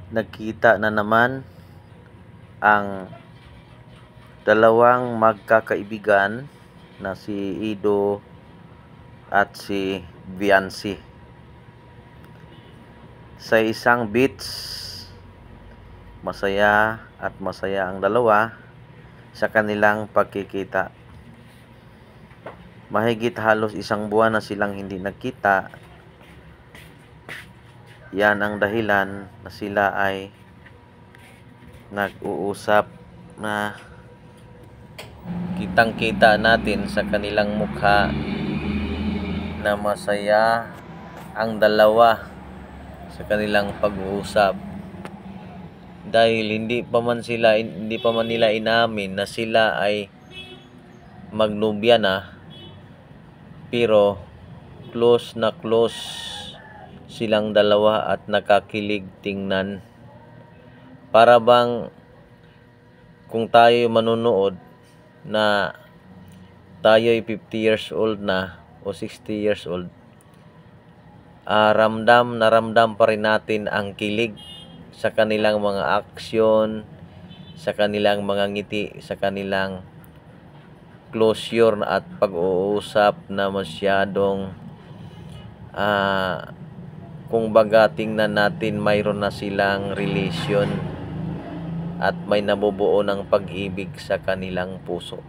Nagkita na naman ang dalawang magkakaibigan na si Ido at si Viancy sa isang beach. Masaya at masaya ang dalawa sa kanilang pagkikita. Mahigit halos isang buwan na silang hindi nagkita. Yan ang dahilan na sila ay nag-uusap na kitang-kita natin sa kanilang mukha na masaya ang dalawa sa kanilang pag-uusap. Dahil hindi pa man nila inamin na sila ay magnobya na, pero close na close silang dalawa at nakakilig tingnan. Para bang kung tayo manonood na tayo ay 50 years old na o 60 years old, ramdam pa rin natin ang kilig sa kanilang mga aksyon, sa kanilang mga ngiti, sa kanilang closure at pag-uusap na masyadong kung baga tingnan natin mayroon na silang relasyon at may nabubuo ng pag-ibig sa kanilang puso.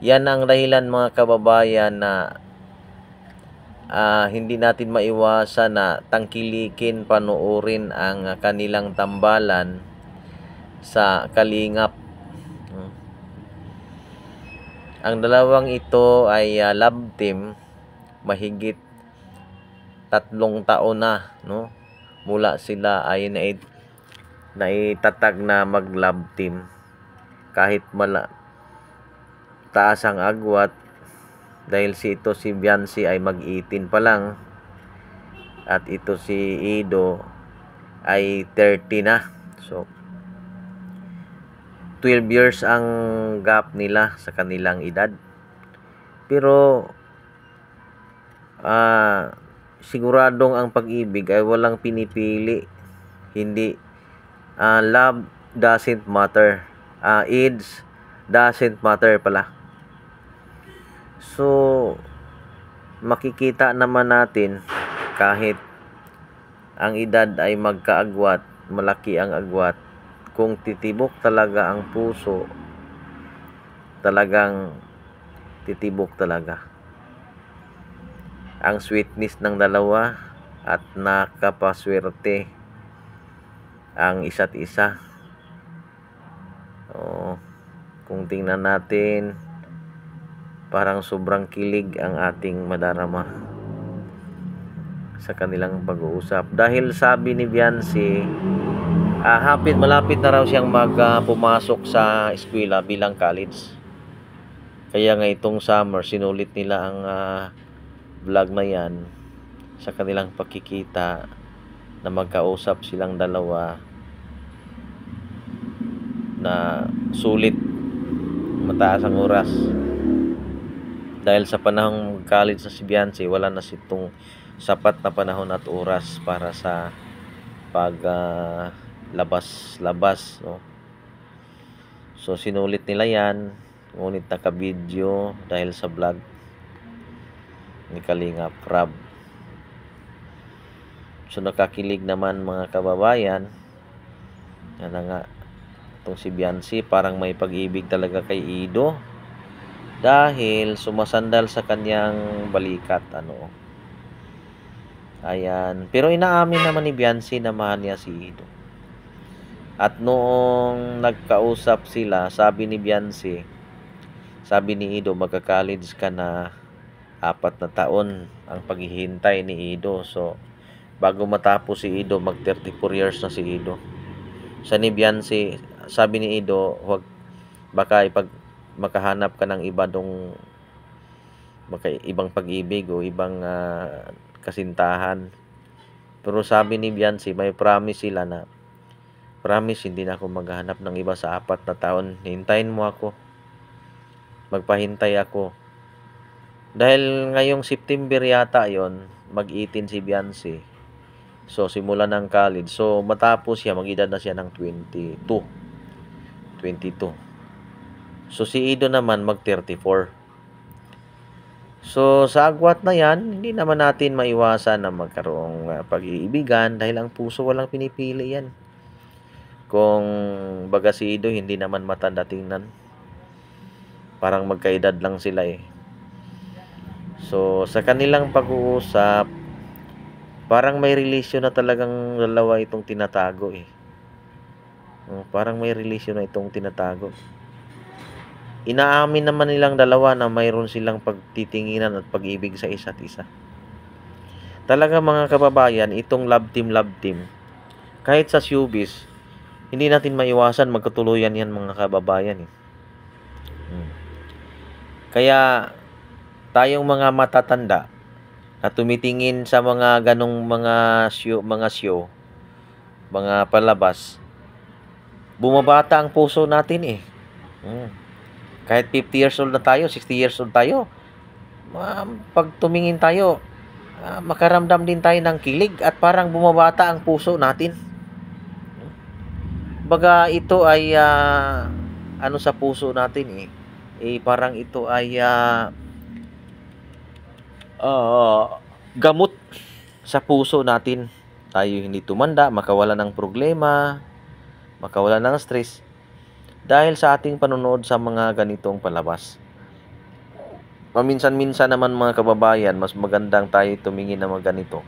Yan ang dahilan mga kababayan na hindi natin maiwasan na tangkilikin, panoorin ang kanilang tambalan sa Kalingap. Ang dalawang ito ay love team mahigit 3 taon na, no? Mula sila ay naitatag na mag-love team. Kahit taas ang agwat, dahil si Viancy ay mag-18 pa lang at ito si Ido ay 30 na. So 12 years ang gap nila sa kanilang edad. Pero siguradong ang pag-ibig ay walang pinipili. Hindi love doesn't matter. Age doesn't matter pala. So makikita naman natin kahit ang edad ay magkaagwat, malaki ang agwat, kung titibok talaga ang puso, talagang titibok talaga ang sweetness ng dalawa at nakapaswerte ang isa't isa. Kung tingnan natin, parang sobrang kilig ang ating madarama sa kanilang pag-uusap. Dahil sabi ni Viancy, malapit na raw siyang pumasok sa eskwela bilang college. Kaya nga itong summer, sinulit nila ang vlog na yan sa kanilang pagkikita na magkausap silang dalawa na sulit, mataas ang oras. Dahil sa panahong college na si Viancy, wala na sitong sapat na panahon at oras para sa labas, no? So sinulit nila yan, ngunit naka-video dahil sa vlog ni Kalingap Rab. So nakakilig naman mga kababayan. Yan na nga, itong si Viancy parang may pag-ibig talaga kay Ido dahil sumasandal sa kanyang balikat, ayan. Pero inaamin naman ni Viancy na mahal niya si Ido. At noong nagkausap sila, sabi ni Viancy, sabi ni Ido, magka-college ka na, 4 na taon ang paghihintay ni Ido. So bago matapos si Ido, mag 34 years na si Ido. Sa ni Viancy, sabi ni Ido, baka makahanap ka ng ibang pag-ibig o ibang kasintahan. Pero sabi ni Viancy, may promise sila na, promise hindi na ako maghahanap ng iba sa 4 na taon. Hintayin mo ako, magpahintay ako. Dahil ngayong September yata yon, mag-18 si Viancy. So, simula ng college. So, matapos siya, mag-edad na siya ng 22. 22. So, si Ido naman mag-34. So, sa agwat na yan, hindi naman natin maiwasan na magkaroong pag-iibigan dahil ang puso walang pinipili yan. Kung baga si Ido, hindi naman matanda tingnan. Parang magkaedad lang sila eh. So, sa kanilang pag-uusap, parang may relasyon na talagang dalawa itong tinatago eh. Parang may relasyon na itong tinatago. Inaamin naman nilang dalawa na mayroon silang pagtitinginan at pag-ibig sa isa't isa. Talaga mga kababayan, itong love team, kahit sa showbiz, hindi natin maiwasan magkatuluyan yan mga kababayan. Kaya tayong mga matatanda na tumitingin sa mga ganong mga show, mga palabas, bumabata ang puso natin eh. Kahit 50 years old na tayo, 60 years old tayo, pag tumingin tayo, makaramdam din tayo ng kilig at parang bumabata ang puso natin. Baga ito ay ano sa puso natin eh. Parang ito ay gamot sa puso natin. Tayo hindi tumanda, makawala ng problema, makawala ng stress dahil sa ating panonood sa mga ganitong palabas. Paminsan-minsan naman mga kababayan, mas magandang tayo tumingin ng mga ganito.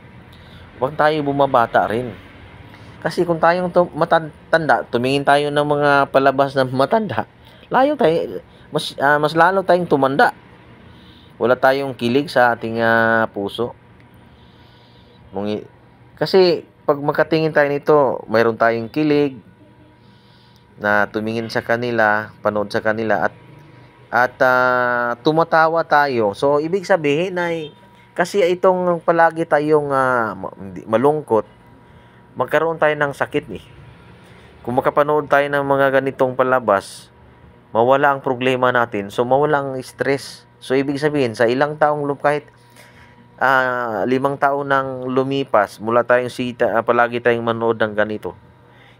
Huwag tayo bumabata rin. Kasi kung tayong matanda, tumingin tayo ng mga palabas na matanda, mas lalo tayong tumanda. Wala tayong kilig sa ating puso. Kasi pag makatingin tayo nito, mayroon tayong kilig na tumingin sa kanila, panood sa kanila at tumatawa tayo. So ibig sabihin ay kasi itong palagi tayong malungkot, magkaroon tayo ng sakit eh. Kung makapanood tayo ng mga ganitong palabas, mawala ang problema natin. So mawala ang stress. So ibig sabihin sa ilang taong kahit 5 taon nang lumipas mula tayong palagi tayong manood ng ganito,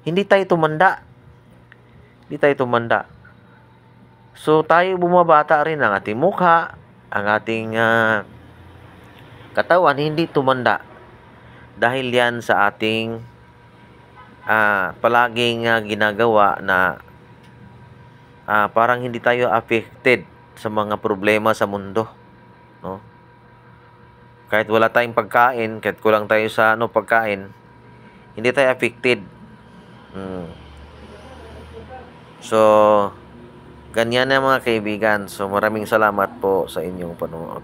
hindi tayo tumanda. So tayo bumabata rin ang ating mukha, ang ating katawan hindi tumanda. Dahil yan sa ating palaging ginagawa na parang hindi tayo affected sa mga problema sa mundo, no? Kahit wala tayong pagkain, kahit kulang tayo sa pagkain, hindi tayo affected. So, ganyan na mga kaibigan. So, maraming salamat po sa inyong panonood.